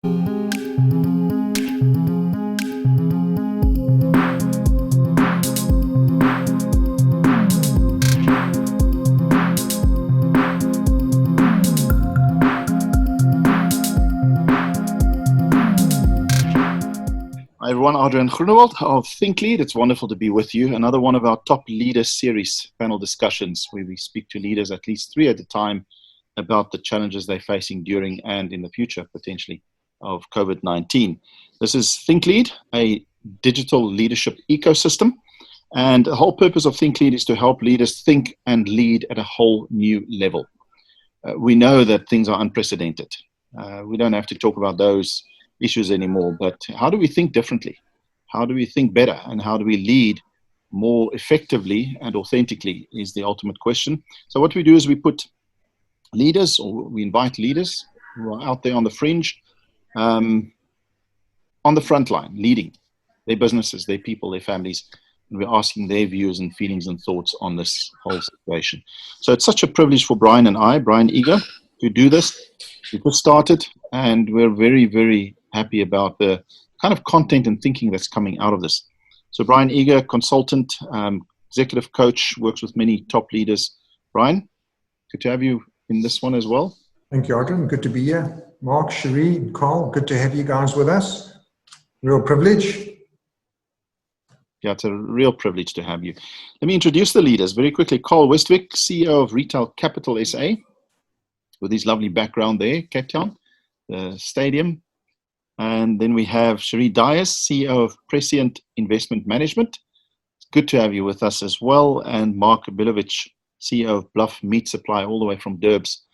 Hi everyone, Adriaan Groenewald of ThinkLead. It's wonderful to be with you. Another one of our Top Leaders series panel discussions where we speak to leaders, at least 3 at a time, about the challenges they're facing during and in the future, potentially, of COVID-19. This is ThinkLead, a digital leadership ecosystem. And the whole purpose of ThinkLead is to help leaders think and lead at a whole new level. We know that things are unprecedented. We don't have to talk about those issues anymore, but how do we think differently? How do we think better? And how do we lead more effectively and authentically is the ultimate question. So what we do is we put leaders, or we invite leaders who are out there on the fringe, on the front line, leading their businesses, their people, their families, and we're asking their views and feelings and thoughts on this whole situation. So it's such a privilege for Brian and I, Brian Eagar, to do this. We just started, and we're very, very happy about the kind of content and thinking that's coming out of this. So Brian Eagar, consultant, executive coach, works with many top leaders. Brian, good to have you in this one as well. Thank you, Adriaan. Good to be here. Mark, Cheree, and Karl, good to have you guys with us. Real privilege. Yeah, it's a real privilege to have you. Let me introduce the leaders very quickly. Karl Westvig, CEO of Retail Capital SA, with his lovely background there, Cape Town, the stadium. And then we have Cheree Dyers, CEO of Prescient Investment Management. It's good to have you with us as well. And Mark Bielovich, CEO of Bluff Meat Supply, all the way from Durbs.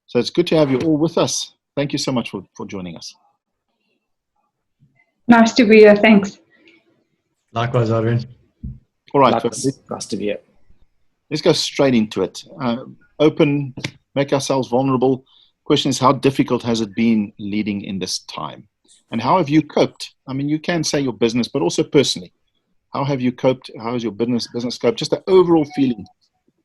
So it's good to have you all with us. Thank you so much for joining us. Nice to be here. Thanks. Likewise, Adriaan. All right. Nice to be here. Let's go straight into it. Open, make ourselves vulnerable. Question is, how difficult has it been leading in this time? And how have you coped? I mean, you can say your business, but also personally. How have you coped? How has your business coped? Just the overall feeling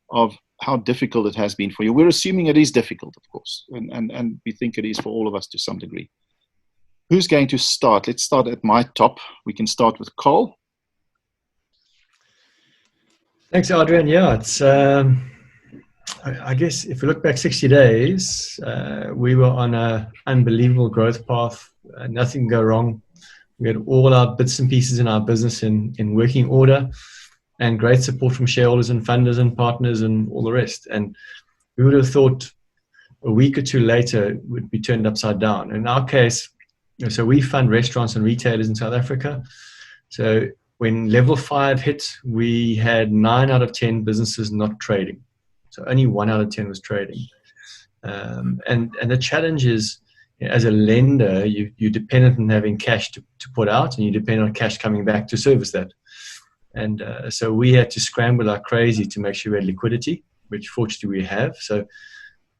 of how difficult it has been for you. We're assuming it is difficult, of course, and we think it is for all of us to some degree. Who's going to start? Let's start at my top. We can start with Karl. Thanks, Adriaan. Yeah, it's. I guess if we look back 60 days, we were on an unbelievable growth path. Nothing could go wrong. We had all our bits and pieces in our business in working order, and great support from shareholders and funders and partners and all the rest. And we would have thought a week or two later it would be turned upside down. In our case, so we fund restaurants and retailers in South Africa. So when level 5 hit, we had 9 out of 10 businesses not trading. So only 1 out of 10 was trading. And the challenge is, as a lender, you're dependent on having cash to put out, and you depend on cash coming back to service that. And so we had to scramble like crazy to make sure we had liquidity, which fortunately we have. So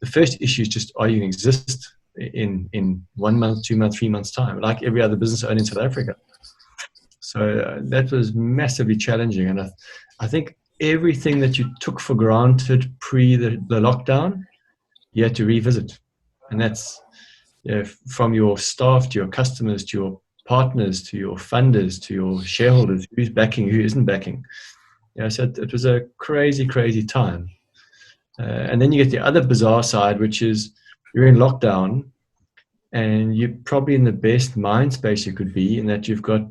the first issue is just, are you going to exist in 1 month, 2 months, 3 months' time, like every other business owner in South Africa? So that was massively challenging. And I think everything that you took for granted pre the lockdown, you had to revisit. And that's from your staff to your customers to your partners to your funders to your shareholders, who's backing, who isn't backing. So it was a crazy, crazy time. And then you get the other bizarre side, which is you're in lockdown and you're probably in the best mind space you could be, in that you've got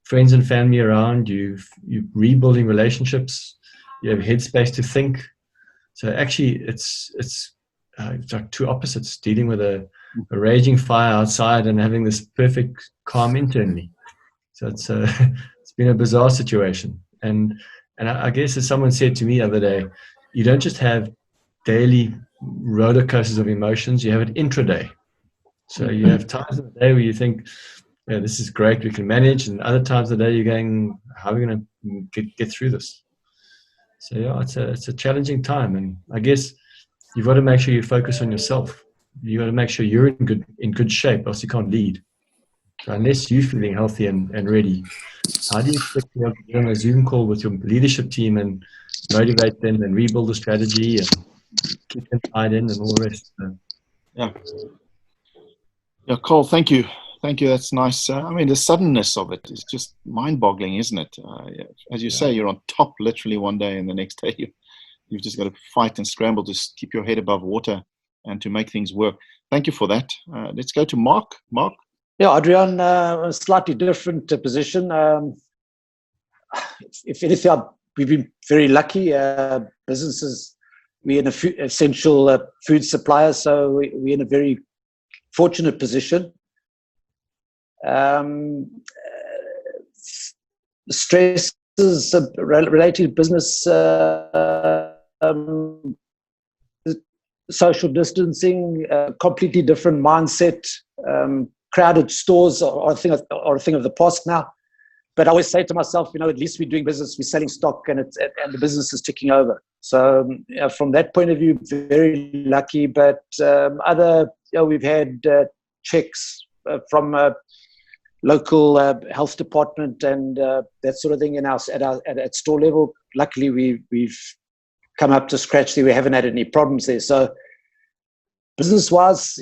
friends and family around, you're rebuilding relationships, you have headspace to think. So actually it's like two opposites, dealing with a raging fire outside and having this perfect calm internally. So it's been a bizarre situation. And I guess, as someone said to me the other day, you don't just have daily roller coasters of emotions, you have it intraday. So you have times of the day where you think, yeah, this is great, we can manage, and other times of the day you're going, how are we going to get through this? So yeah, it's a challenging time, and I guess you've got to make sure you focus on yourself. You've got to make sure you're in good shape, else you can't lead. So unless you're feeling healthy and ready, how do you expect to be able to do a Zoom call with your leadership team and motivate them and rebuild a strategy and keep them tied in and all the rest? Yeah, Karl, thank you Thank you. That's nice. I mean, the suddenness of it is just mind-boggling, isn't it? Yeah. As you say, you're on top literally one day, and the next day you've just got to fight and scramble to keep your head above water and to make things work. Thank you for that. Let's go to Mark. Mark? Yeah, Adriaan, a slightly different position. If anything, we've been very lucky. Businesses, we're an essential food supplier, so we're in a very fortunate position. Stresses related to business, social distancing, completely different mindset. Crowded stores are a thing of the past now. But I always say to myself, at least we're doing business, we're selling stock, and the business is ticking over. So from that point of view, very lucky. But we've had checks from local health department and that sort of thing at store level. Luckily, we've come up to scratch there. We haven't had any problems there. So business-wise,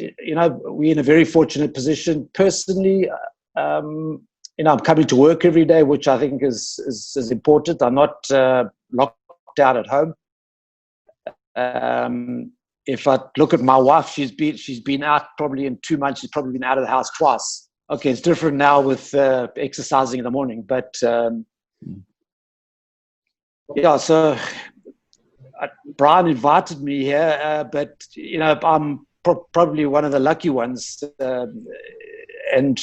we're in a very fortunate position. Personally, I'm coming to work every day, which I think is important. I'm not locked out at home. If I look at my wife, she's been out probably in 2 months. She's probably been out of the house twice. Okay, it's different now with exercising in the morning, but so Brian invited me here, but I'm probably one of the lucky ones. And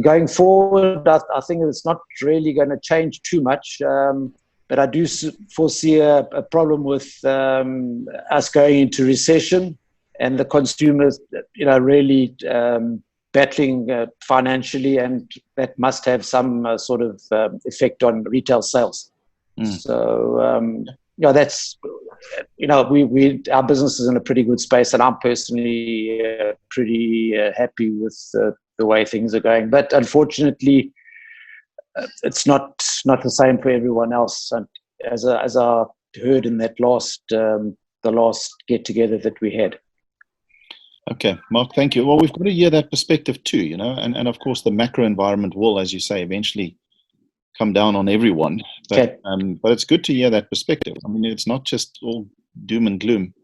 going forward, I think it's not really going to change too much. But I do foresee a problem with us going into recession and the consumers, really battling financially, and that must have some sort of effect on retail sales. So that's our business is in a pretty good space, and I'm personally pretty happy with the way things are going. But unfortunately, it's not the same for everyone else. And as I heard in that the last get together that we had. Okay, Mark, thank you. Well, we've got to hear that perspective too, and of course the macro environment will, as you say, eventually come down on everyone. But but it's good to hear that perspective. I mean, it's not just all doom and gloom.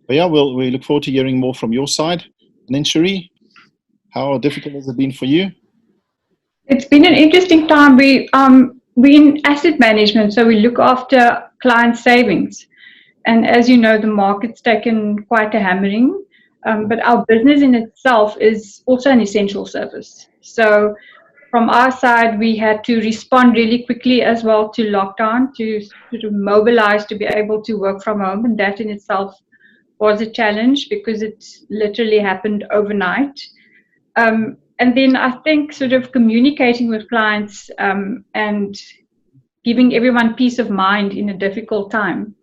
But yeah, we look forward to hearing more from your side. And then Cheree, how difficult has it been for you? It's been an interesting time. We're in asset management, so we look after client savings. And as you know, the market's taken quite a hammering. But our business in itself is also an essential service. So from our side, we had to respond really quickly as well to lockdown, to sort of mobilize to be able to work from home. And that in itself was a challenge because it literally happened overnight. And then I think sort of communicating with clients and giving everyone peace of mind in a difficult time,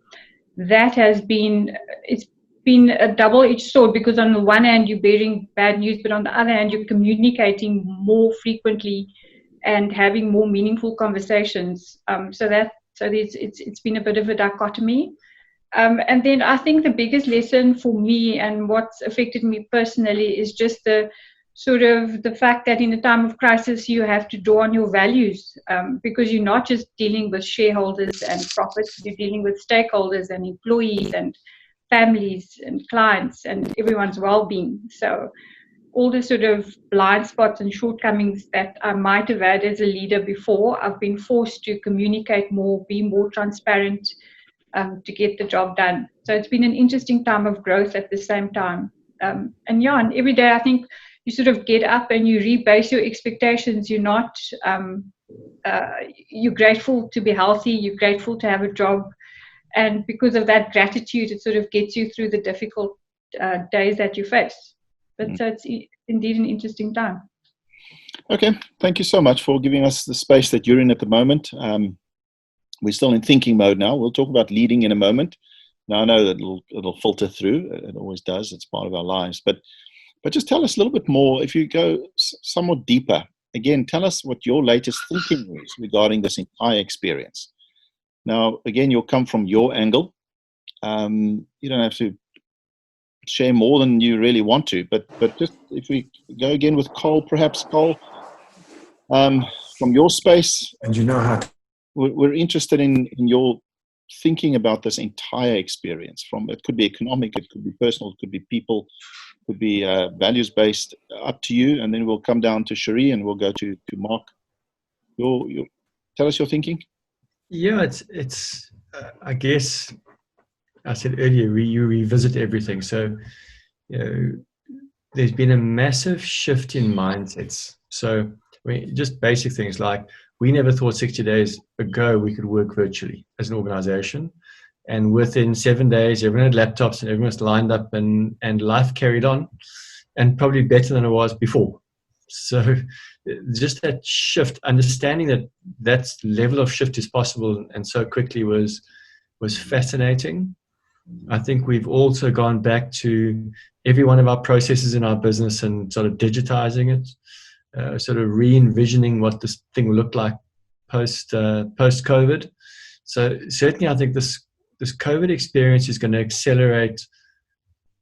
it's been a double-edged sword, because on the one hand you're bearing bad news, but on the other hand you're communicating more frequently and having more meaningful conversations. So it's been a bit of a dichotomy. And then I think the biggest lesson for me and what's affected me personally is just the fact that in a time of crisis you have to draw on your values, because you're not just dealing with shareholders and profits, you're dealing with stakeholders and employees and families and clients and everyone's well-being. So all the sort of blind spots and shortcomings that I might have had as a leader before, I've been forced to communicate more, be more transparent, to get the job done. So it's been an interesting time of growth at the same time. And every day I think you sort of get up and you rebase your expectations. You're not, you're grateful to be healthy, you're grateful to have a job. And because of that gratitude, it sort of gets you through the difficult days that you face. But so it's indeed an interesting time. Okay, thank you so much for giving us the space that you're in at the moment. We're still in thinking mode now. We'll talk about leading in a moment. Now I know that it'll filter through. It always does. It's part of our lives. But just tell us a little bit more. If you go somewhat deeper, again, tell us what your latest thinking is regarding this entire experience. Now, again, you'll come from your angle. You don't have to share more than you really want to. But just if we go again with Karl, perhaps Karl, from your space, And you know how to. We're interested in your thinking about this entire experience. From it could be economic, it could be personal, it could be people, it could be values based. Up to you, and then we'll come down to Cheree and we'll go to Mark. Tell us your thinking. Yeah, it's I guess I said earlier, you revisit everything. So, there's been a massive shift in mindsets. So, just basic things like we never thought 60 days ago we could work virtually as an organization. And within 7 days, everyone had laptops and everyone was lined up and life carried on, and probably better than it was before. So just that shift, understanding that level of shift is possible and so quickly was fascinating. I think we've also gone back to every one of our processes in our business and sort of digitizing it, sort of re-envisioning what this thing will look like post-COVID. So certainly I think this COVID experience is going to accelerate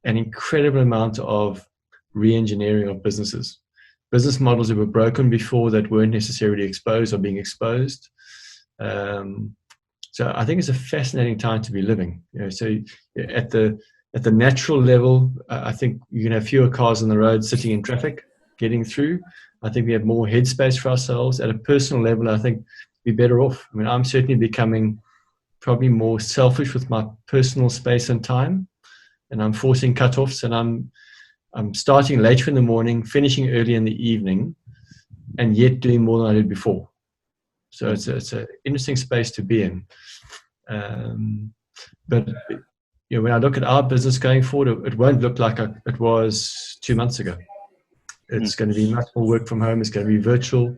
an incredible amount of re-engineering of businesses. Business models that were broken before that weren't necessarily exposed are being exposed. So I think it's a fascinating time to be living. So at the natural level, I think you can have fewer cars on the road sitting in traffic, getting through. I think we have more headspace for ourselves. At a personal level, I think we're better off. I mean, I'm certainly becoming probably more selfish with my personal space and time, and I'm forcing cutoffs, and I'm starting later in the morning, finishing early in the evening, and yet doing more than I did before. So it's an interesting space to be in. But when I look at our business going forward, it won't look like it was 2 months ago. It's going to be much more work from home. It's going to be virtual.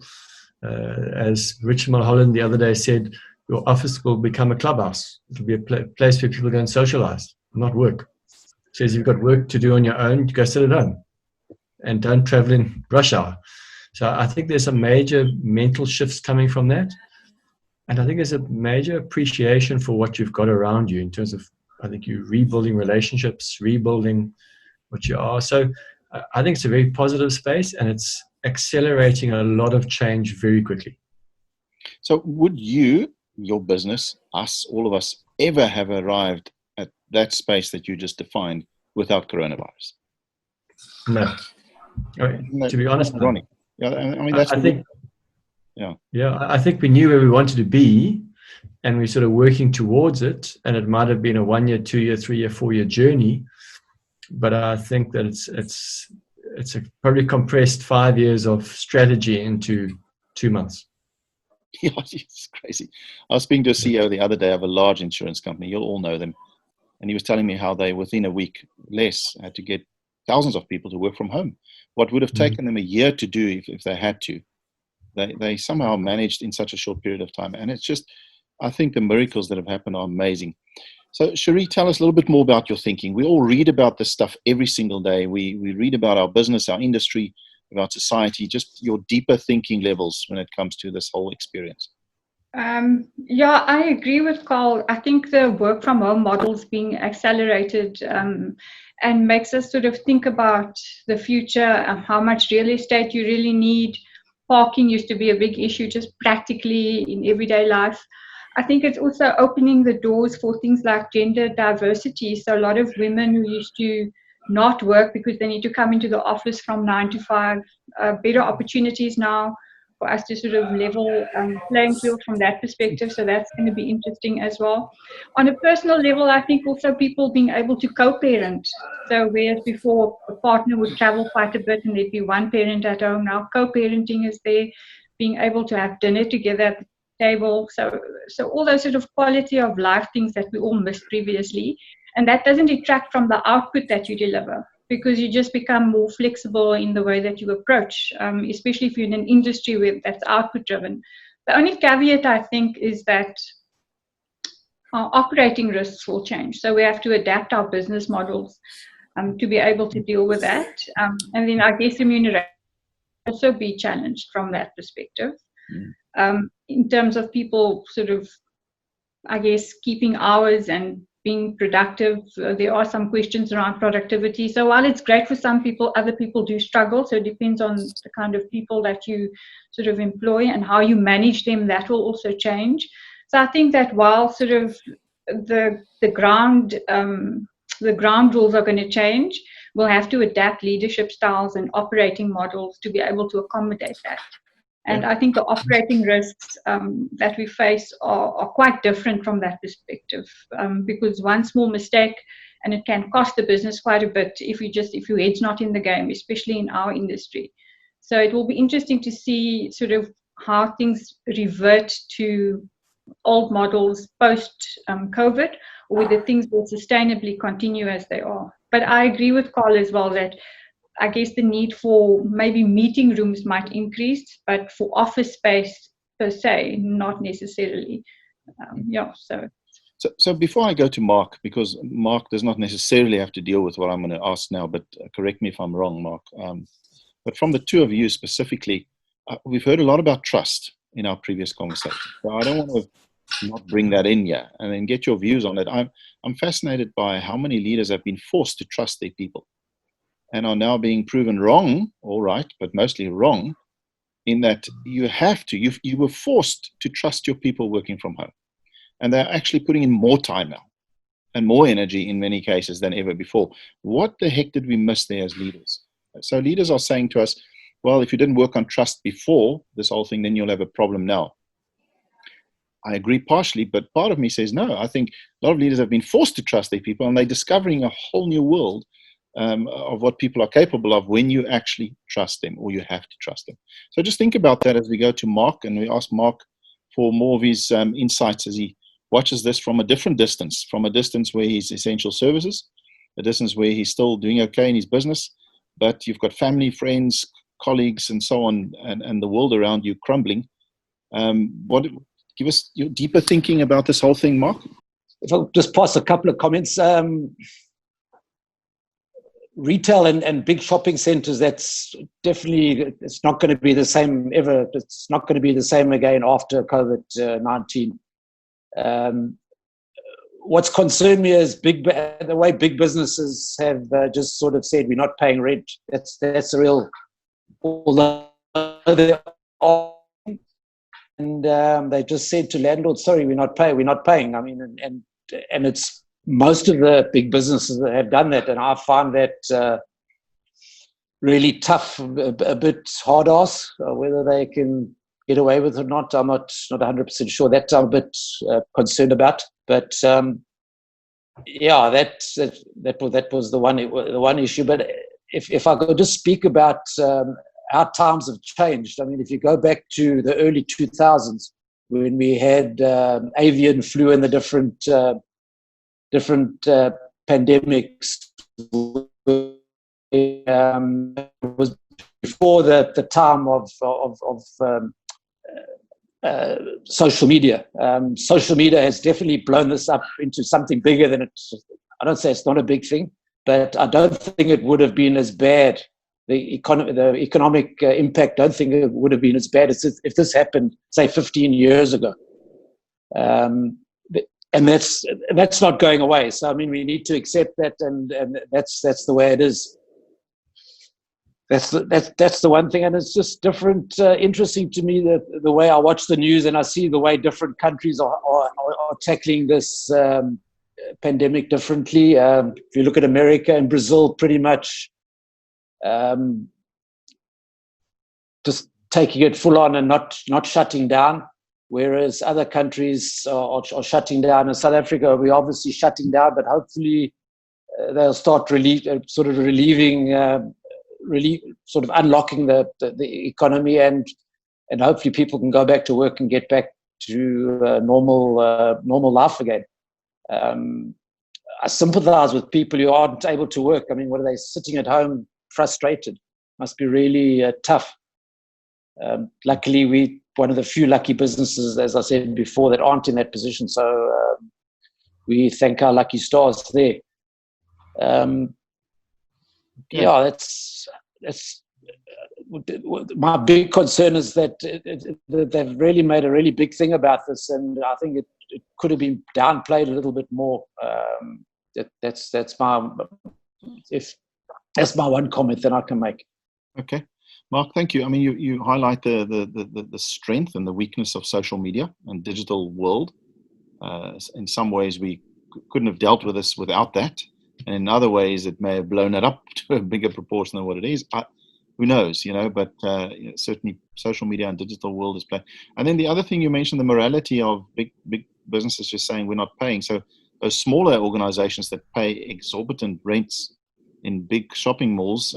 As Richard Mulholland the other day said, your office will become a clubhouse. It'll be a place where people go and socialize, not work. Says you've got work to do on your own, go sit at home and don't travel in rush hour. So I think there's some major mental shifts coming from that. And I think there's a major appreciation for what you've got around you in terms of, I think you're rebuilding relationships, rebuilding what you are. So I think it's a very positive space, and it's accelerating a lot of change very quickly. So would you, your business, us, all of us, ever have arrived at that space that you just defined without coronavirus? No. To be honest, no. Yeah, I mean, that's I think we knew where we wanted to be, and we're sort of working towards it. And it might have been a 1 year, 2 year, 3 year, 4 year journey, but I think that it's a probably compressed 5 years of strategy into 2 months. Yeah, it's crazy. I was speaking to a CEO the other day of a large insurance company. You'll all know them. And he was telling me how they, within a week less, had to get thousands of people to work from home. What would have taken them a year to do if they had to, they somehow managed in such a short period of time. And it's just, I think the miracles that have happened are amazing. So Cheree, tell us a little bit more about your thinking. We all read about this stuff every single day. We read about our business, our industry, about society, just your deeper thinking levels when it comes to this whole experience. Yeah, I agree with Karl. I think the work from home models being accelerated and makes us sort of think about the future, how much real estate you really need. Parking used to be a big issue just practically in everyday life. I think it's also opening the doors for things like gender diversity. So a lot of women who used to not work because they need to come into the office from 9 to 5, better opportunities now for us to sort of level playing field from that perspective. So that's going to be interesting as well. On a personal level, I think also people being able to co-parent. So whereas before a partner would travel quite a bit and there'd be one parent at home, now co-parenting is there, being able to have dinner together at the table. So all those sort of quality of life things that we all missed previously. And that doesn't detract from the output that you deliver, because you just become more flexible in the way that you approach, especially if you're in an industry where that's output driven. The only caveat I think is that our operating risks will change. So we have to adapt our business models to be able to deal with that. And then I guess remuneration will also be challenged from that perspective. In terms of people sort of, I guess, keeping hours and being productive. There are some questions around productivity. So while it's great for some people, other people do struggle. So it depends on the kind of people that you sort of employ and how you manage them. That will also change. So I think that while sort of the ground rules are going to change, we'll have to adapt leadership styles and operating models to be able to accommodate that. And I think the operating risks that we face are quite different from that perspective, because one small mistake and it can cost the business quite a bit if your head's not in the game, especially in our industry. So it will be interesting to see sort of how things revert to old models post COVID, or whether things will sustainably continue as they are. But I agree with Karl as well that I guess the need for maybe meeting rooms might increase, but for office space per se, not necessarily. So before I go to Mark, because Mark does not necessarily have to deal with what I'm going to ask now, but correct me if I'm wrong, Mark. But from the two of you specifically, we've heard a lot about trust in our previous conversation. So I don't want to not bring that in here and then get your views on it. I'm fascinated by how many leaders have been forced to trust their people and are now being proven wrong, all right, but mostly wrong, in that you were forced to trust your people working from home. And they're actually putting in more time now and more energy in many cases than ever before. What the heck did we miss there as leaders? So leaders are saying to us, well, if you didn't work on trust before this whole thing, then you'll have a problem now. I agree partially, but part of me says no. I think a lot of leaders have been forced to trust their people, and they're discovering a whole new world of what people are capable of when you actually trust them, or you have to trust them. So just think about that as we go to Mark, and we ask Mark for more of his insights as he watches this from a different distance, from a distance where he's essential services, a distance where he's still doing okay in his business, but you've got family, friends, colleagues, and so on, and the world around you crumbling. Give us your deeper thinking about this whole thing, Mark. If I'll just pass a couple of comments. Retail and big shopping centers, that's definitely, it's not going to be the same ever. It's not going to be the same again after COVID-19. What's concerned me is the way big businesses have just sort of said, we're not paying rent. That's the real, although they are, and they just said to landlords, sorry, we're not paying. I mean, and it's most of the big businesses that have done that, and I find that really tough, a bit hard ass. Whether they can get away with it or not, I'm not 100% sure. That I'm a bit concerned about. But yeah, that was the one issue. But if I could just speak about how times have changed. I mean, if you go back to the early 2000s when we had avian flu and the different pandemics, was before the time of social media. Social media has definitely blown this up into something bigger than it. I don't say it's not a big thing, but I don't think it would have been as bad. The economic impact, I don't think it would have been as bad as if this happened, say, 15 years ago. And that's not going away. So I mean, we need to accept that, and that's the way it is. That's the one thing, and it's just different. Interesting to me the way I watch the news and I see the way different countries are tackling this pandemic differently. If you look at America and Brazil, pretty much just taking it full on and not shutting down. Whereas other countries are shutting down. In South Africa, we're obviously shutting down, but hopefully they'll start sort of unlocking the economy, and hopefully people can go back to work and get back to normal life again. I sympathize with people who aren't able to work. I mean, what are they, sitting at home frustrated? Must be really tough. Luckily, we're one of the few lucky businesses, as I said before, that aren't in that position. So we thank our lucky stars there. Yeah, that's my big concern is that they've really made a really big thing about this, and I think it could have been downplayed a little bit more. That's my one comment that I can make. Okay, Mark, thank you. I mean, you highlight the strength and the weakness of social media and digital world. In some ways, we couldn't have dealt with this without that, and in other ways, it may have blown it up to a bigger proportion than what it is. Who knows, but certainly social media and digital world is playing. And then the other thing you mentioned, the morality of big businesses just saying we're not paying. So those smaller organizations that pay exorbitant rents in big shopping malls,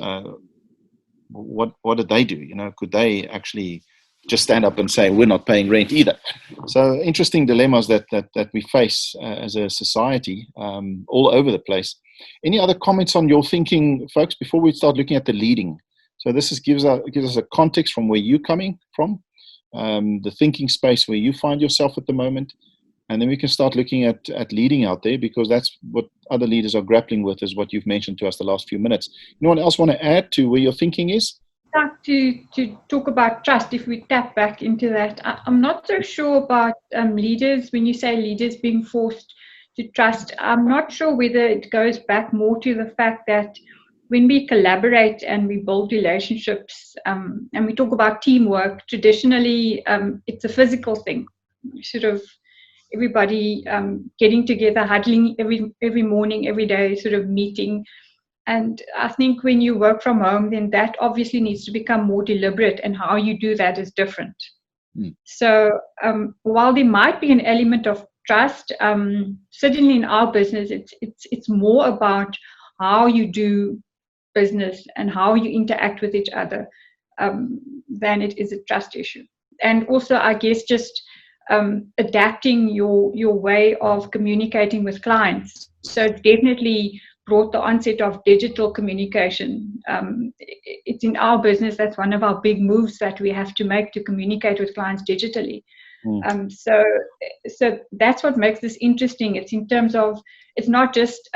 what did they do? Could they actually just stand up and say we're not paying rent either? So interesting dilemmas that we face as a society all over the place. Any other comments on your thinking, folks, before we start looking at the leading? So this gives us a context from where you're coming from, the thinking space where you find yourself at the moment, and then we can start looking at leading out there, because that's what other leaders are grappling with, is what you've mentioned to us the last few minutes. Anyone else want to add to where your thinking is? I'd like to talk about trust, if we tap back into that. I'm not so sure about leaders. When you say leaders being forced to trust, I'm not sure whether it goes back more to the fact that when we collaborate and we build relationships, and we talk about teamwork, traditionally it's a physical thing. Sort of everybody getting together, huddling every morning, every day, sort of meeting. And I think when you work from home, then that obviously needs to become more deliberate, and how you do that is different. So while there might be an element of trust, certainly in our business, it's more about how you do business and how you interact with each other than it is a trust issue. And also, I guess, just adapting your way of communicating with clients. So definitely brought the onset of digital communication. It's in our business, that's one of our big moves that we have to make, to communicate with clients digitally. So that's what makes this interesting. It's in terms of, it's not just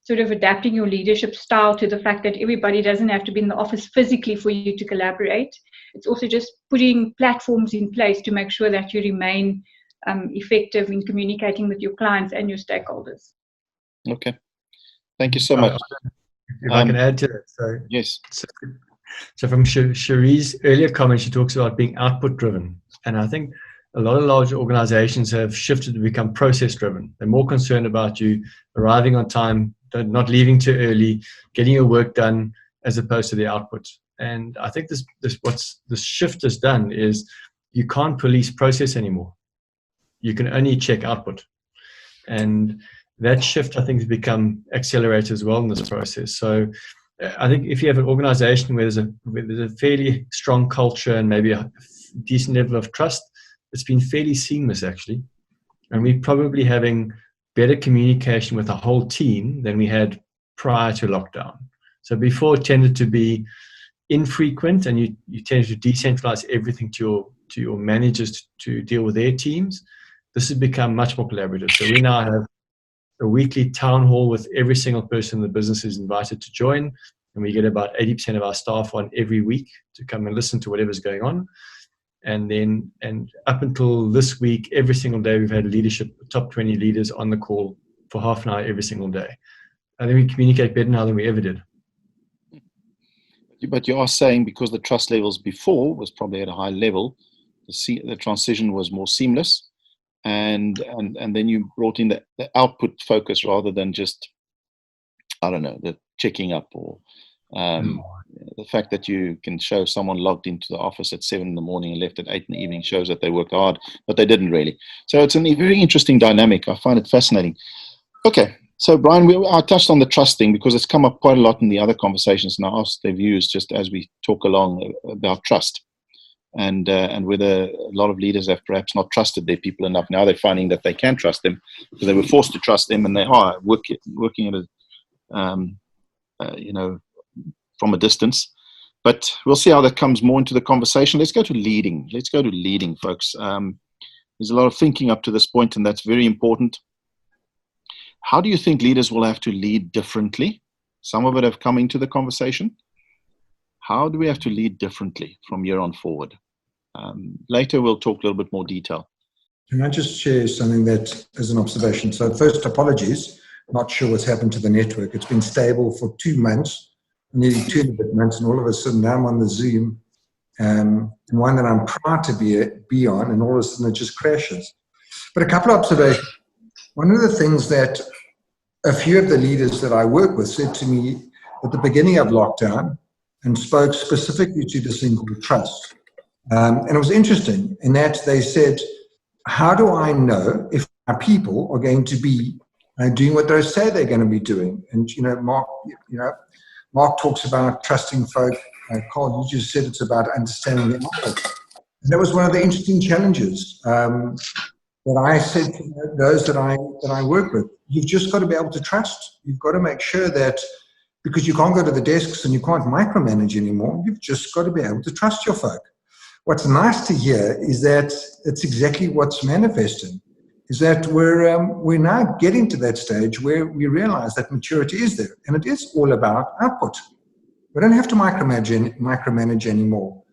sort of adapting your leadership style to the fact that everybody doesn't have to be in the office physically for you to collaborate. It's also just putting platforms in place to make sure that you remain effective in communicating with your clients and your stakeholders. Okay. Thank you so much. If I can add to that. So, yes. So from Cheree's earlier comment, she talks about being output driven. And I think a lot of large organizations have shifted to become process driven. They're more concerned about you arriving on time, not leaving too early, getting your work done, as opposed to the output. And I think what this shift has done is you can't police process anymore. You can only check output. And that shift, I think, has become accelerated as well in this process. So I think if you have an organization where there's a fairly strong culture and maybe a decent level of trust, it's been fairly seamless, actually. And we're probably having better communication with the whole team than we had prior to lockdown. So before, it tended to be infrequent, and you tended to decentralize everything to your managers to deal with their teams. This has become much more collaborative. So we now have a weekly town hall with every single person in the business is invited to join, and we get about 80% of our staff on every week to come and listen to whatever's going on. And up until this week, every single day we've had leadership, top 20 leaders on the call for half an hour every single day. I think we communicate better now than we ever did. But you are saying, because the trust levels before was probably at a high level, the transition was more seamless, and then you brought in the output focus rather than just, I don't know, the checking up or the fact that you can show someone logged into the office at 7 a.m. and left at 8 p.m. shows that they worked hard, but they didn't really. So it's a very interesting dynamic. I find it fascinating. Okay. So, Brian, I touched on the trust thing because it's come up quite a lot in the other conversations, and I asked their views just as we talk along about trust and whether a lot of leaders have perhaps not trusted their people enough. Now they're finding that they can trust them because they were forced to trust them, and they are working at a, from a distance. But we'll see how that comes more into the conversation. Let's go to leading. Folks. There's a lot of thinking up to this point, and that's very important. How do you think leaders will have to lead differently? Some of it have come into the conversation. How do we have to lead differently from here on forward? Later, we'll talk a little bit more detail. Can I just share something that as an observation? So first, apologies. Not sure what's happened to the network. It's been stable for 2 months, nearly 2 and a bit months, and all of a sudden now I'm on the Zoom, one that I'm proud to be on, and all of a sudden it just crashes. But a couple of observations. One of the things that a few of the leaders that I work with said to me at the beginning of lockdown and spoke specifically to this thing called trust. And it was interesting in that they said, how do I know if our people are going to be doing what they say they're going to be doing? And, Mark talks about trusting folk. Karl, you just said it's about understanding the output. And that was one of the interesting challenges that I said to those that I work with. You've just got to be able to trust. You've got to make sure that, because you can't go to the desks and you can't micromanage anymore, you've just got to be able to trust your folk. What's nice to hear is that it's exactly what's manifesting, is that we're now getting to that stage where we realize that maturity is there, and it is all about output. We don't have to micromanage anymore.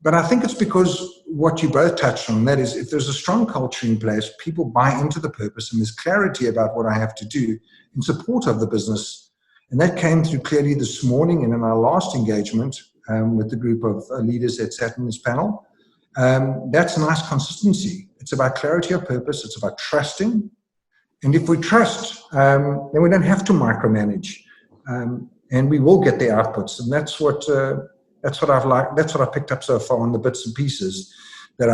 But I think it's because what you both touched on, that is, if there's a strong culture in place, people buy into the purpose and there's clarity about what I have to do in support of the business. And that came through clearly this morning and in our last engagement with the group of leaders that sat in this panel. That's a nice consistency. It's about clarity of purpose. It's about trusting. And if we trust, then we don't have to micromanage. And we will get the outputs. And that's what I've liked. That's what I've picked up so far on the bits and pieces that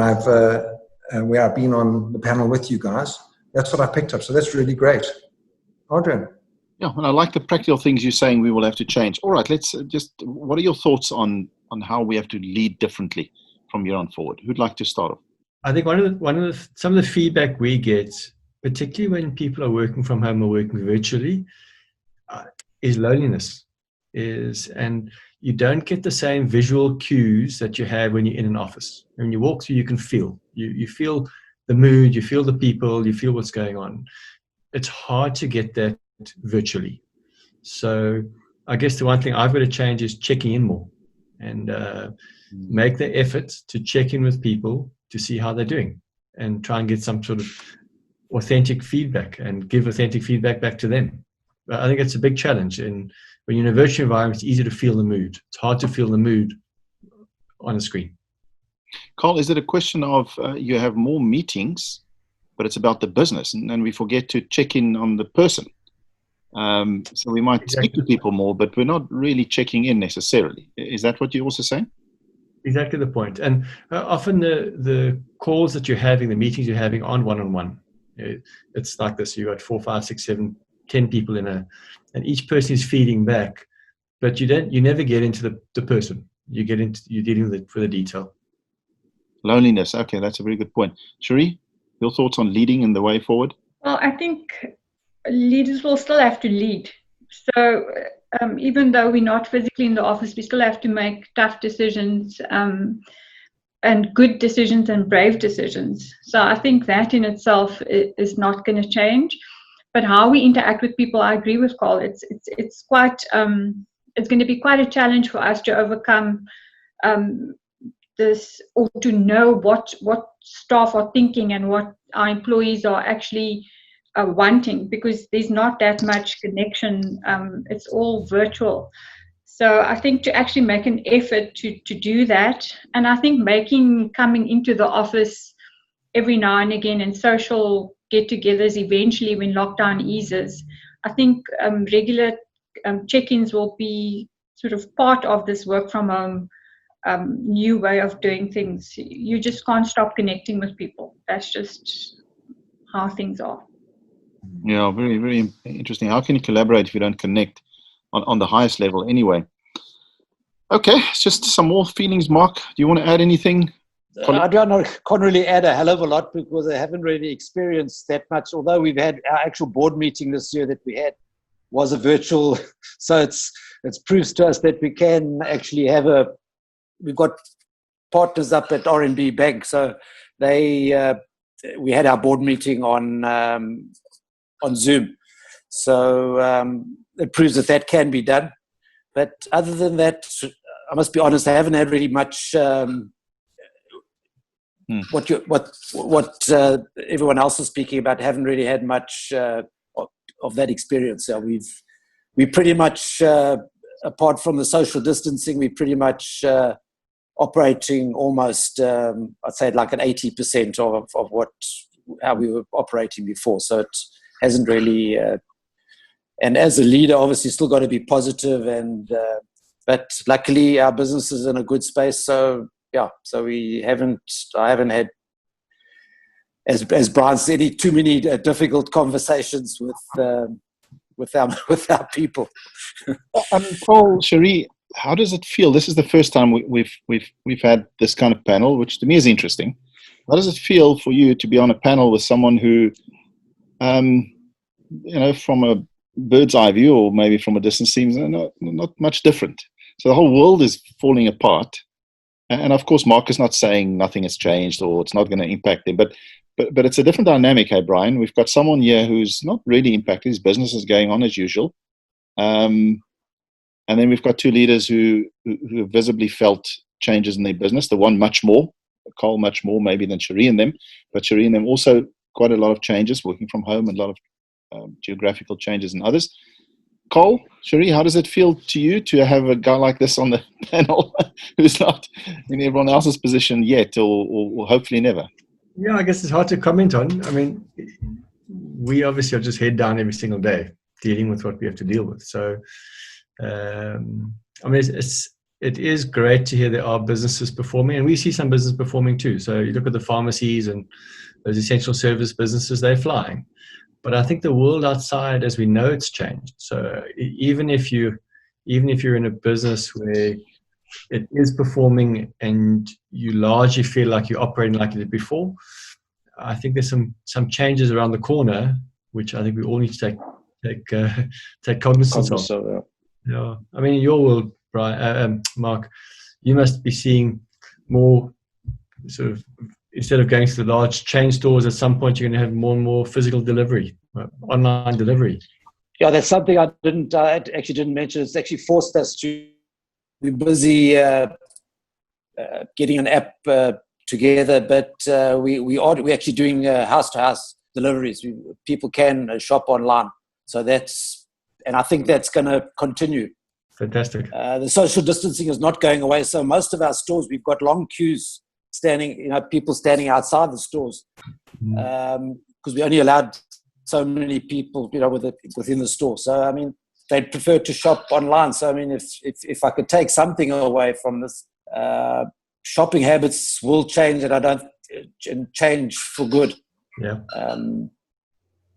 where I've been on the panel with you guys. That's what I picked up. So that's really great. Adriaan. Yeah, and I like the practical things you're saying we will have to change. All right, let's what are your thoughts on how we have to lead differently from here on forward? Who'd like to start off? I think some of the feedback we get, particularly when people are working from home or working virtually, is loneliness. And you don't get the same visual cues that you have when you're in an office. When you walk through, you can feel. You feel the mood, you feel the people, you feel what's going on. It's hard to get that virtually. So I guess the one thing I've got to change is checking in more and make the effort to check in with people to see how they're doing and try and get some sort of authentic feedback and give authentic feedback back to them. I think it's a big challenge. And when you're in a virtual environment, it's easy to feel the mood. It's hard to feel the mood on a screen. Karl, is it a question of you have more meetings, but it's about the business, and we forget to check in on the person? So we might speak to people more, but we're not really checking in necessarily. Is that what you're also saying? Exactly the point. And often the calls that you're having, the meetings you're having aren't one-on-one. It's like this. You've got 4, 5, 6, 7, 10 people and each person is feeding back, but you never get into the person. You're dealing with the detail. Loneliness. Okay, that's a very good point. Cheree, your thoughts on leading and the way forward? Well, I think leaders will still have to lead. So even though we're not physically in the office, we still have to make tough decisions and good decisions and brave decisions. So I think that in itself is not going to change. But how we interact with people, I agree with Karl. It's quite it's going to be quite a challenge for us to overcome this, or to know what staff are thinking and what our employees are actually wanting, because there's not that much connection. It's all virtual. So I think to actually make an effort to do that, and I think coming into the office every now and again and social get-togethers eventually when lockdown eases, I think regular check-ins will be sort of part of this work from home new way of doing things. You just can't stop connecting with people. That's just how things are. Yeah, very, very interesting. How can you collaborate if you don't connect on the highest level anyway? Okay, just some more feelings. Mark, do you want to add anything? I can't really add a hell of a lot because I haven't really experienced that much, although we've had our actual board meeting this year that we had was a virtual. So it's proves to us that we can actually we've got partners up at RMB Bank. So we had our board meeting on Zoom. So it proves that can be done. But other than that, I must be honest, I haven't had really much what everyone else is speaking about, haven't really had much of that experience. So we pretty much, apart from the social distancing, we pretty much operating almost, I'd say like an 80% of how we were operating before. So it hasn't really, and as a leader, obviously still got to be positive, but luckily our business is in a good space. So yeah, so I haven't had, as Brian said, too many difficult conversations with our people. Karl, Cheree, how does it feel? This is the first time we've had this kind of panel, which to me is interesting. How does it feel for you to be on a panel with someone who, from a bird's eye view or maybe from a distance, seems not much different? So the whole world is falling apart, and of course, Mark is not saying nothing has changed or it's not going to impact them, but it's a different dynamic, hey, Brian. We've got someone here who's not really impacted. His business is going on as usual. And then we've got two leaders who have visibly felt changes in their business. The one much more, Karl much more maybe than Cheree and them, but Cheree and them also quite a lot of changes, working from home, and a lot of geographical changes in others. Karl, Cheree, how does it feel to you to have a guy like this on the panel who's not in everyone else's position yet, or hopefully never? Yeah, I guess it's hard to comment on. I mean, we obviously are just head down every single day dealing with what we have to deal with. So, I mean, it is great to hear there are businesses performing, and we see some business performing too. So you look at the pharmacies and those essential service businesses, they're flying. But I think the world outside, as we know, it's changed. So even if you're in a business where it is performing and you largely feel like you're operating like you did before, I think there's some changes around the corner, which I think we all need to take cognizance of. Yeah, I mean, in your world, Brian, Mark, you must be seeing more sort of, instead of going to the large chain stores, at some point you're going to have more and more physical delivery, online delivery. Yeah, that's something I actually didn't mention. It's actually forced us to be busy getting an app together, but we're actually doing house-to-house deliveries. People can shop online, so and I think that's going to continue. Fantastic. The social distancing is not going away, so most of our stores, we've got long queues people standing outside the stores, because we only allowed so many people, within the store. So, I mean, they prefer to shop online. So, I mean, if I could take something away from this, shopping habits will change, and I don't change for good. Yeah.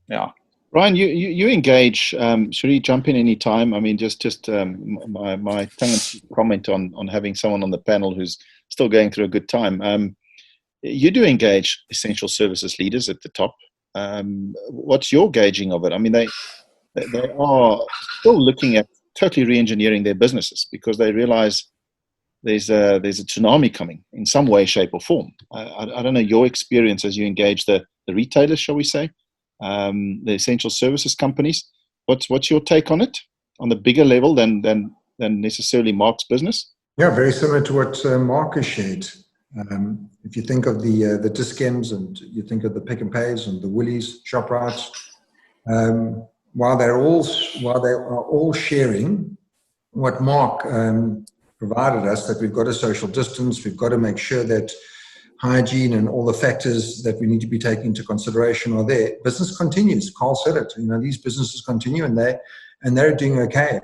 Yeah. Brian, you engage. Cheree, jump in any time. I mean, just my tongue-in-cheek comment on having someone on the panel who's still going through a good time. You do engage essential services leaders at the top. What's your gauging of it? I mean, they are still looking at totally re-engineering their businesses because they realize there's a tsunami coming in some way, shape, or form. I don't know your experience as you engage the retailers, shall we say, the essential services companies. What's your take on it on the bigger level than necessarily Mark's business? Yeah, very similar to what Mark has shared. If you think of the Dis-Chems and you think of the Pick and Pays and the Woolies, ShopRites, while they are all sharing what Mark provided us, that we've got a social distance, we've got to make sure that hygiene and all the factors that we need to be taking into consideration are there. Business continues. Karl said it. These businesses continue, and they're doing okay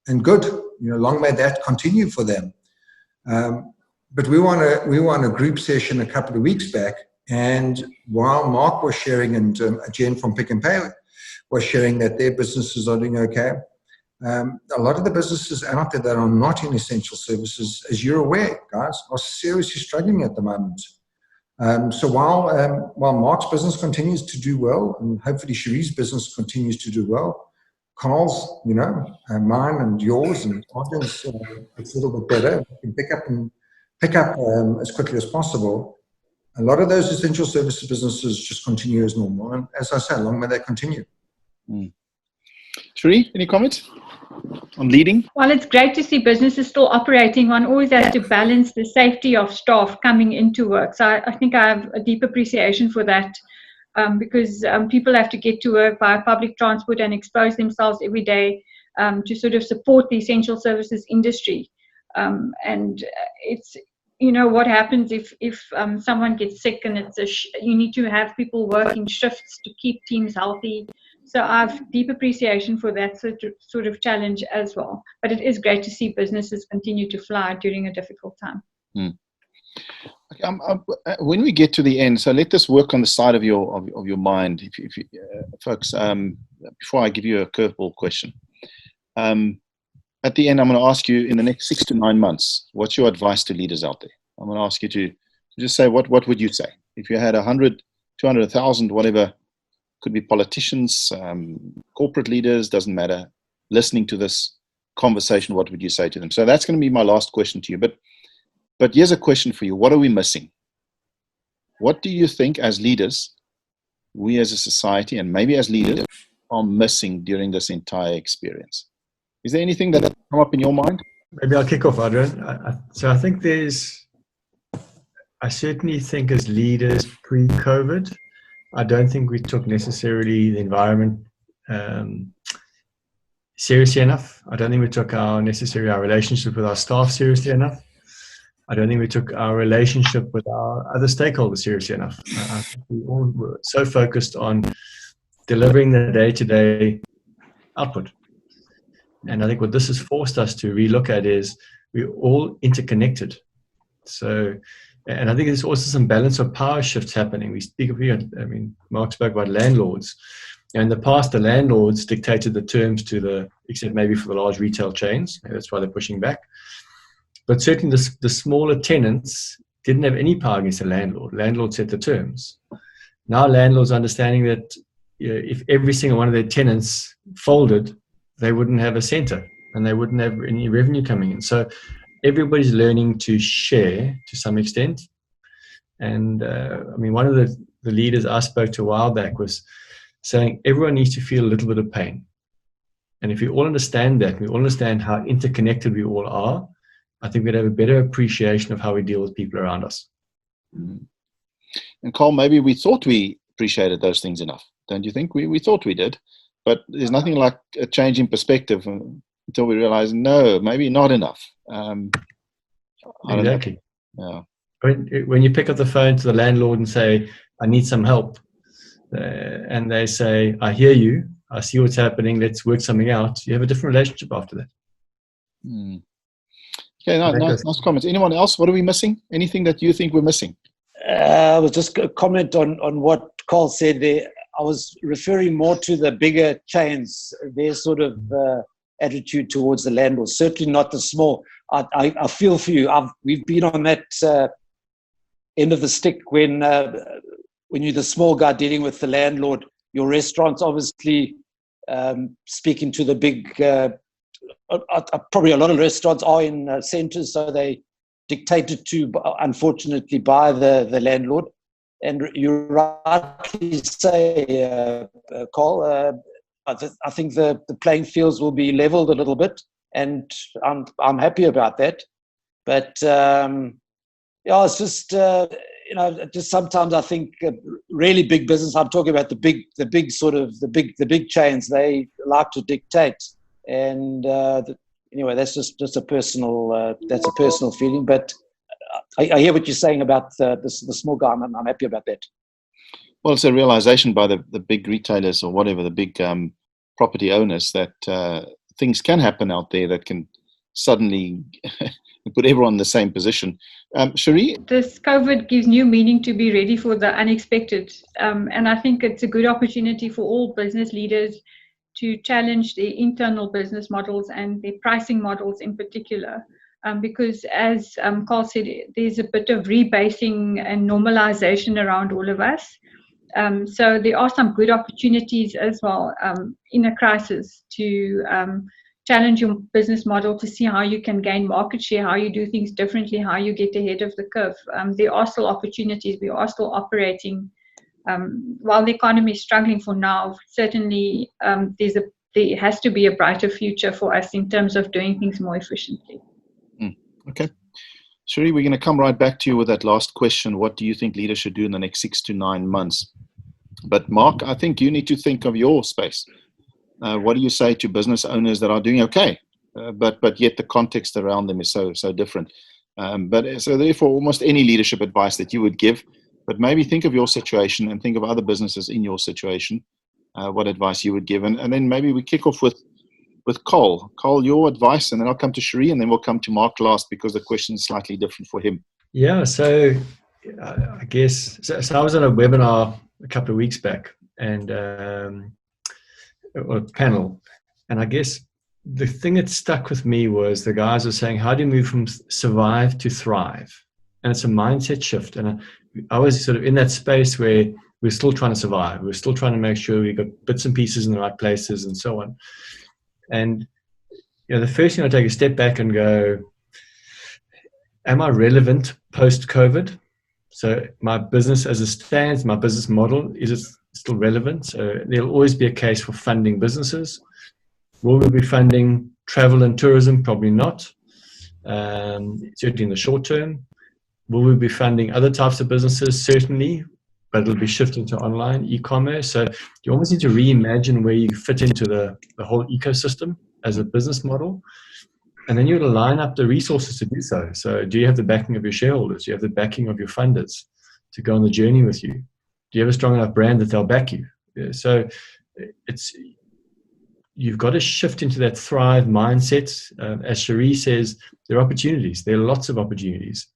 and good. Long may that continue for them. But we won a group session a couple of weeks back, and while Mark was sharing and Jen from Pick and Pay was sharing that their businesses are doing okay, a lot of the businesses out there that are not in essential services, as you're aware, guys, are seriously struggling at the moment. So while Mark's business continues to do well, and hopefully Cheree's business continues to do well, Karl's, mine and yours and Adriaan's, it's a little bit better. We can pick up as quickly as possible. A lot of those essential services businesses just continue as normal. And as I said, long may they continue. Cheree, any comments? on leading? Well, it's great to see businesses still operating. One always has to balance the safety of staff coming into work. So I think I have a deep appreciation for that, because people have to get to work via public transport and expose themselves every day to sort of support the essential services industry. And it's, what happens if someone gets sick, and you need to have people working shifts to keep teams healthy. So I have deep appreciation for that sort of challenge as well. But it is great to see businesses continue to fly during a difficult time. Okay, when we get to the end, so let this work on the side of your mind, if you, folks. Before I give you a curveball question, at the end, I'm going to ask you, in the next 6 to 9 months, what's your advice to leaders out there? I'm going to ask you to just say, what would you say if you had 100, 200, 1,000, whatever? Could be politicians, corporate leaders, doesn't matter, listening to this conversation, what would you say to them? So that's going to be my last question to you. But here's a question for you. What are we missing? What do you think as leaders, we as a society, and maybe as leaders, are missing during this entire experience? Is there anything that has come up in your mind? Maybe I'll kick off, Adriaan. So I think I certainly think as leaders pre-COVID, I don't think we took necessarily the environment seriously enough. I don't think we took our relationship with our staff seriously enough. I don't think we took our relationship with our other stakeholders seriously enough. I think we all were so focused on delivering the day-to-day output. And I think what this has forced us to relook at is we're all interconnected. So, and I think there's also some balance of power shifts happening. We speak of here, Mark spoke about landlords. In the past, the landlords dictated the terms except maybe for the large retail chains. Maybe that's why they're pushing back. But certainly the smaller tenants didn't have any power against the landlord. Landlord set the terms. Now landlords are understanding that if every single one of their tenants folded, they wouldn't have a center and they wouldn't have any revenue coming in. So everybody's learning to share to some extent. And one of the leaders I spoke to a while back was saying everyone needs to feel a little bit of pain. And if we all understand that, we all understand how interconnected we all are, I think we'd have a better appreciation of how we deal with people around us. And Karl, maybe we thought we appreciated those things enough. Don't you think? We thought we did. But there's nothing like a change in perspective until we realize, no, maybe not enough. Exactly. Yeah. When you pick up the phone to the landlord and say, I need some help, and they say, I hear you, I see what's happening, let's work something out, you have a different relationship after that. Okay, nice comments. Anyone else? What are we missing? Anything that you think we're missing? I was just a comment on what Karl said there. I was referring more to the bigger chains, their sort of attitude towards the landlords, certainly not the small. I feel for you. We've been on that end of the stick when you're the small guy dealing with the landlord. Your restaurants obviously speaking to the big, probably a lot of restaurants are in centers, so they dictated to, unfortunately, by the landlord. And you rightly say, Karl, I think the playing fields will be leveled a little bit, and I'm happy about that. But it's just just sometimes I think really big business. I'm talking about the big chains. They like to dictate, and anyway, that's just a personal feeling. But I hear what you're saying about the small guy. I'm happy about that. Well, it's a realization by the big retailers or whatever, the big property owners, that things can happen out there that can suddenly put everyone in the same position. Cheree? This COVID gives new meaning to be ready for the unexpected. And I think it's a good opportunity for all business leaders to challenge their internal business models and their pricing models in particular. Because as Karl said, there's a bit of rebasing and normalization around all of us. So there are some good opportunities as well in a crisis to challenge your business model, to see how you can gain market share, how you do things differently, how you get ahead of the curve. There are still opportunities. We are still operating. While the economy is struggling for now, certainly there's a there has to be a brighter future for us in terms of doing things more efficiently. Okay. Cheree, we're going to come right back to you with that last question. What do you think leaders should do in the next 6 to 9 months? But Mark, I think you need to think of your space. What do you say to business owners that are doing okay, but yet the context around them is so different? So therefore, almost any leadership advice that you would give, but maybe think of your situation and think of other businesses in your situation, what advice you would give. And then maybe we kick off with Karl. Karl, your advice, and then I'll come to Cheree, and then we'll come to Mark last because the question is slightly different for him. Yeah, so I guess, so I was on a webinar a couple of weeks back, and or a panel, and I guess the thing that stuck with me was the guys were saying, how do you move from survive to thrive? And it's a mindset shift. And I was sort of in that space where we're still trying to survive. We're still trying to make sure we got bits and pieces in the right places and so on. And the first thing I take a step back and go, am I relevant post-COVID? So my business as it stands, my business model, is it still relevant? So there'll always be a case for funding businesses. Will we be funding travel and tourism? Probably not, certainly in the short term. Will we be funding other types of businesses? Certainly, but it'll be shifting to online e-commerce. So you almost need to reimagine where you fit into the whole ecosystem as a business model. And then you got to line up the resources to do so. So do you have the backing of your shareholders? Do you have the backing of your funders to go on the journey with you? Do you have a strong enough brand that they'll back you? Yeah, so you've got to shift into that thrive mindset. As Cheree says, there are opportunities. There are lots of opportunities.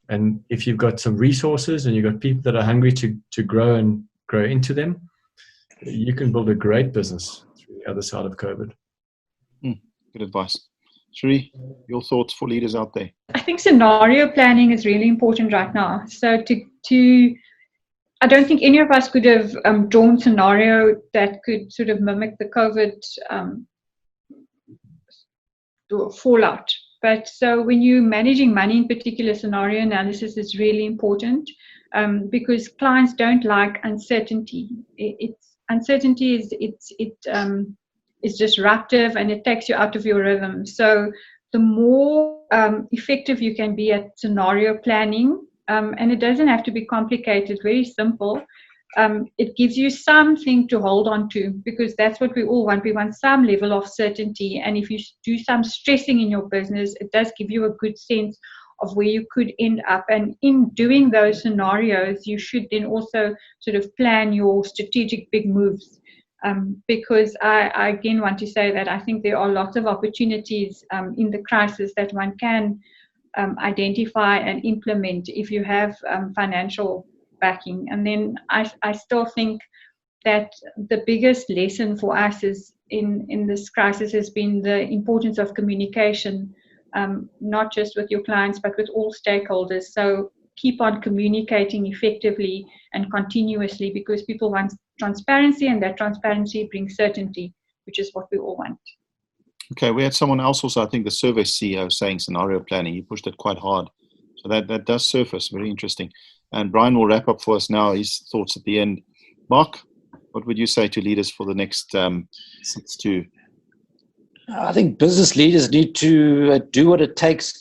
And if you've got some resources and you've got people that are hungry to grow and grow into them, you can build a great business through the other side of COVID. Good advice. Cheree, your thoughts for leaders out there? I think scenario planning is really important right now. So I don't think any of us could have drawn scenario that could sort of mimic the COVID fallout. But so when you're managing money in particular, scenario analysis is really important because clients don't like uncertainty. Uncertainty is disruptive and it takes you out of your rhythm. So the more effective you can be at scenario planning, and it doesn't have to be complicated, very simple. It gives you something to hold on to because that's what we all want. We want some level of certainty. And if you do some stressing in your business, it does give you a good sense of where you could end up. And in doing those scenarios, you should then also sort of plan your strategic big moves. Because I again want to say that I think there are lots of opportunities in the crisis that one can identify and implement if you have financial backing. And then I still think that the biggest lesson for us is in this crisis has been the importance of communication, not just with your clients, but with all stakeholders. So keep on communicating effectively and continuously because people want transparency, and that transparency brings certainty, which is what we all want. Okay, we had someone else also, I think the service CEO, saying scenario planning. He pushed it quite hard. So that does surface. Very interesting. And Brian will wrap up for us now, his thoughts at the end. Mark, what would you say to leaders for the next 6 to? I think business leaders need to do what it takes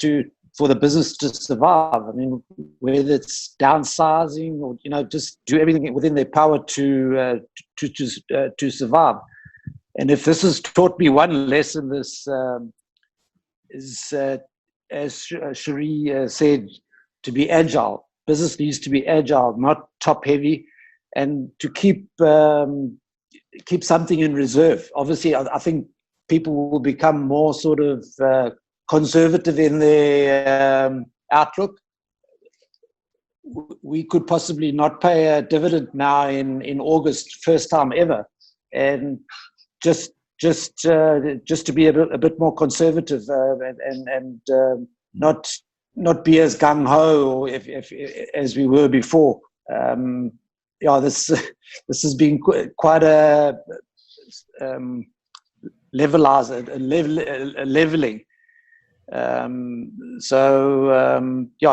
for the business to survive. I mean, whether it's downsizing or just do everything within their power to survive. And if this has taught me one lesson, this is, as Cheree said, to be agile. Business needs to be agile, not top heavy, and to keep something in reserve. Obviously, I think people will become more sort of conservative in their outlook. We could possibly not pay a dividend now in August, first time ever, and just to be a bit more conservative and not be as gung ho as we were before. This has been quite a leveling.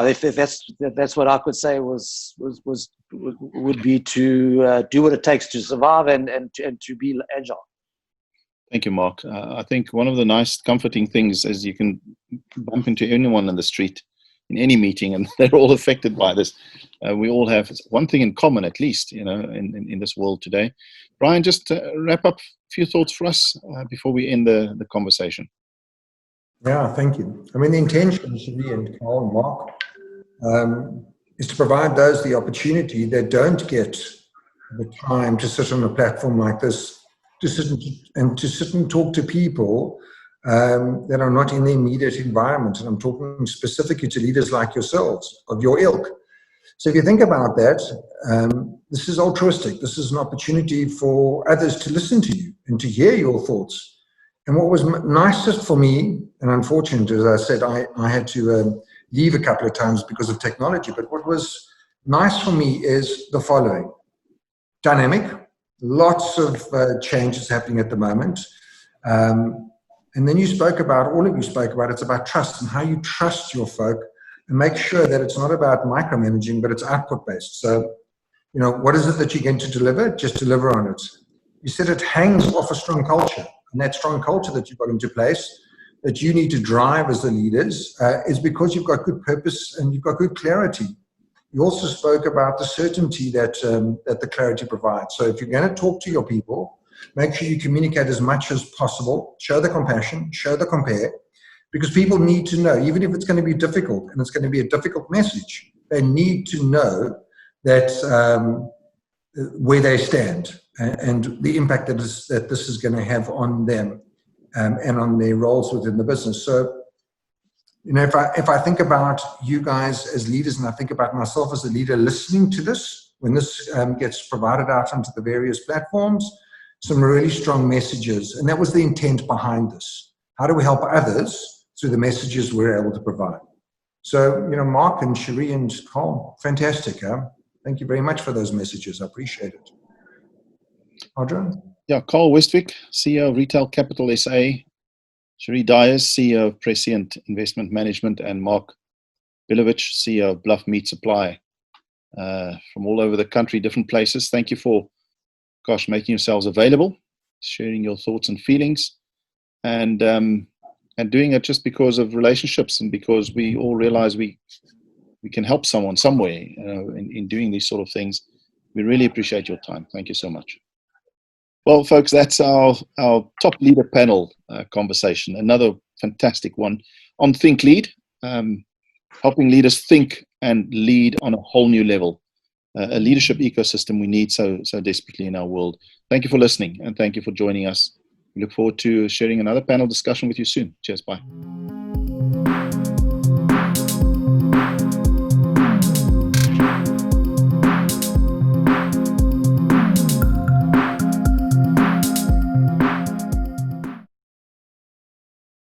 If that's what I could say would be to do what it takes to survive and to be agile. Thank you, Mark. I think one of the nice, comforting things is you can bump into anyone in the street in any meeting, and they're all affected by this. We all have one thing in common, at least, in this world today. Brian, just wrap up a few thoughts for us before we end the conversation. Yeah, thank you. I mean, the intention, Cheree and Karl and Mark, is to provide those the opportunity that don't get the time to sit on a platform like this, to sit and talk to people that are not in the immediate environment. And I'm talking specifically to leaders like yourselves, of your ilk. So if you think about that, this is altruistic. This is an opportunity for others to listen to you and to hear your thoughts. And what was nicest for me, and unfortunate, as I said, I had to leave a couple of times because of technology, but what was nice for me is the following. Dynamic, lots of changes happening at the moment. And then all of you spoke about, it's about trust and how you trust your folk and make sure that it's not about micromanaging, but it's output-based. So, what is it that you're going to deliver? Just deliver on it. You said it hangs off a strong culture. And that strong culture that you've got into place, that you need to drive as the leaders, is because you've got good purpose and you've got good clarity. You also spoke about the certainty that the clarity provides. So if you're going to talk to your people, make sure you communicate as much as possible, show the compassion, show the compare, because people need to know, even if it's going to be difficult and it's going to be a difficult message, they need to know that where they stand and the impact that this is going to have on them and on their roles within the business. So, if I think about you guys as leaders, and I think about myself as a leader listening to this, when this gets provided out onto the various platforms, some really strong messages. And that was the intent behind this. How do we help others through the messages we're able to provide? So, Mark and Cheree and Karl, fantastic. Thank you very much for those messages. I appreciate it. Adriaan? Yeah, Karl Westvig, CEO of Retail Capital SA. Cheree Dyers, CEO of Prescient Investment Management, and Mark Bielovich, CEO of Bluff Meat Supply, from all over the country, different places. Thank you for, making yourselves available, sharing your thoughts and feelings, and doing it just because of relationships and because we all realize we can help someone somewhere in doing these sort of things. We really appreciate your time. Thank you so much. Well, folks, that's our top leader panel conversation. Another fantastic one on ThinkLead, helping leaders think and lead on a whole new level, a leadership ecosystem we need so desperately in our world. Thank you for listening, and thank you for joining us. We look forward to sharing another panel discussion with you soon. Cheers, bye.